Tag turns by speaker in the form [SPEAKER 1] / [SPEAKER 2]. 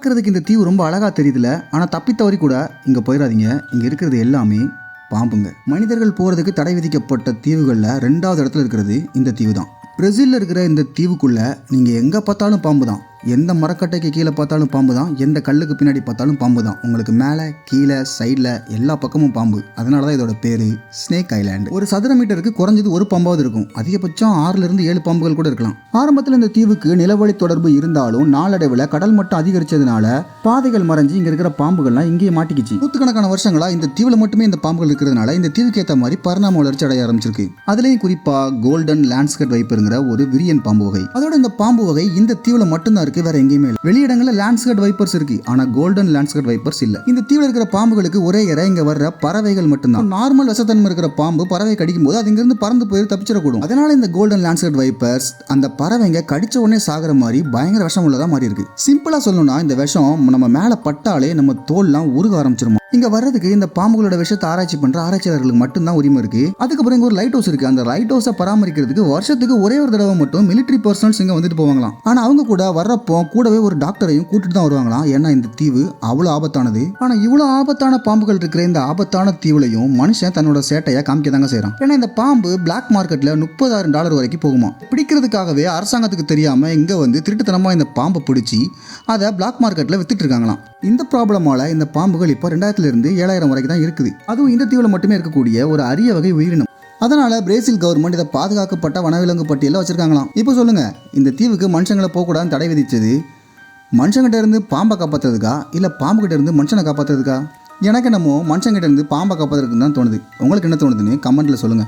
[SPEAKER 1] பார்க்குறதுக்கு இந்த தீவு ரொம்ப அழகாக தெரியுதுல, ஆனால் தப்பித்தவறி கூட இங்கே போயிடாதீங்க. இங்கே இருக்கிறது எல்லாமே பாம்புங்க. மனிதர்கள் போகிறதுக்கு தடை விதிக்கப்பட்ட தீவுகளில் 2வது இடத்துல இருக்கிறது இந்த தீவு தான். பிரேசிலில் இருக்கிற இந்த தீவுக்குள்ளே நீங்கள் எங்கே பார்த்தாலும் பாம்பு தான். எந்த மரக்கட்டைக்கு கீழே பார்த்தாலும் பாம்பு தான். எந்த கல்லுக்கு பின்னாடி பார்த்தாலும் பாம்பு தான். உங்களுக்கு மேலே கீழே சைடில் எல்லா பக்கமும் பாம்பு. அதனால தான் இதோட பேர் ஸ்னேக் ஐலாண்டு. ஒரு சதுர மீட்டருக்கு குறைஞ்சது ஒரு பாம்பாவது இருக்கும். அதிகபட்சம் 6லிருந்து 7 பாம்புகள் கூட இருக்கலாம். ஆரம்பத்தில் இந்த தீவுக்கு நிலவழி தொடர்பு இருந்தாலும் நாளடைவில் கடல் மட்டம் அதிகரிச்சதுனால பாதைகள் மறைஞ்சு இங்கே இருக்கிற பாம்புகள்லாம் இங்கேயே மாட்டிக்கிச்சு. நூற்றுக்கணக்கான வருஷங்களா இந்த தீவில் மட்டுமே இந்த பாம்புகள் இருக்கிறதுனால இந்த தீவுக்கு ஏற்ற மாதிரி பரிணாம வளர்ச்சி அடைய ஆரம்பிச்சிருக்கு. அதுலேயும் குறிப்பாக கோல்டன் லேண்ட்ஸ்கேட் வைப்பருங்கிற ஒரு விரியன் பாம்பு வகை. அதோட இந்த பாம்பு வகை இந்த தீவில் மட்டும்தான் வேற எங்கேயுமே இல்லை. வெளியிடங்களில் லேண்ட்ஸ்கேட் வைப்பர்ஸ் இருக்கு, ஆனா கோல்டன் லேண்ட்ஸ்கேட் வைப்பர்ஸ் இல்ல. இந்த தீவில் இருக்கிற பாம்புகளுக்கு ஒரே இறை இங்க வர்ற பறவைகள் மட்டும்தான். நார்மல் விஷத்தன்மை இருக்கிற பாம்பு பறவை கடிக்கும் போது அது இங்கிருந்து பறந்து போய் தப்பிச்சிடக்கூடும். அதனால இந்த கோல்டன் லேண்ட்ஸ்கேட் வைப்பர்ஸ் அந்த பறவைங்க கடிச்ச உடனே சாகிற மாதிரி பயங்கர விஷம் உள்ளதா மாதிரி இருக்கு. சிம்பிளா சொல்லணும்னா இந்த விஷம் நம்ம மேல பட்டாலே நம்ம தோல்லாம் உருக ஆரம்பிச்சிருமா. இங்க வர்றதுக்கு இந்த பாம்புகளோட விஷத்தை ஆராய்ச்சி பண்ற ஆராய்ச்சியாளர்களுக்கு மட்டும்தான் உரிமை இருக்கு. அதுக்கப்புறம் இங்க ஒரு லைட் ஹவுஸ் இருக்கு. அந்த லைட் ஹவுஸை பராமரிக்கிறதுக்கு வருஷத்துக்கு ஒரே ஒரு தடவை மட்டும் மிலிட்டரி பர்சனல்ஸ் இங்க வந்துட்டு போவாங்களாம். ஆனா அவங்க கூட வர்றப்போ கூடவே ஒரு டாக்டரையும் கூட்டிட்டு தான் வருவாங்களாம். ஏன்னா இந்த தீவு அவ்வளவு ஆபத்தானது. ஆனா இவ்வளவு ஆபத்தான பாம்புகள் இருக்கிற இந்த ஆபத்தான தீவுலையும் மனுஷன் தன்னோட சேட்டையை காமிக்க தாங்க செய்யறான். ஏன்னா இந்த பாம்பு பிளாக் மார்க்கெட்ல $30,000 வரைக்கும் போகுமா. பிடிக்கிறதுக்காகவே அரசாங்கத்துக்கு தெரியாம இங்க வந்து திருட்டுத்தனமா இந்த பாம்பை பிடிச்சி அதை பிளாக் மார்க்கெட்ல வித்துட்டு இருக்காங்களாம். இந்த ப்ராப்ளமால இந்த பாம்புகள் இப்போ 2000லிருந்து 7000 வரைக்கும் தான் இருக்குது. அதுவும் இந்த தீவில் மட்டுமே இருக்கக்கூடிய ஒரு அரிய வகை உயிரினம். அதனால பிரேசில் கவர்மெண்ட் இதை பாதுகாக்கப்பட்ட வனவிலங்கு பட்டியலில் வச்சிருக்காங்களாம். இப்போ சொல்லுங்க, இந்த தீவுக்கு மனுஷங்களை போகக்கூடாதுன்னு தடை விதிச்சது மனுஷங்கிட்ட இருந்து பாம்பை காப்பாற்றுறதுக்கா இல்லை பாம்புகிட்ட இருந்து மனுஷனை காப்பாற்றுறதுக்கா? எனக்கு என்னமோ மனுஷங்கிட்ட இருந்து பாம்பை காப்பாற்றுறதுக்கு தான் தோணுது. உங்களுக்கு என்ன தோணுதுன்னு கமெண்ட்ல சொல்லுங்க.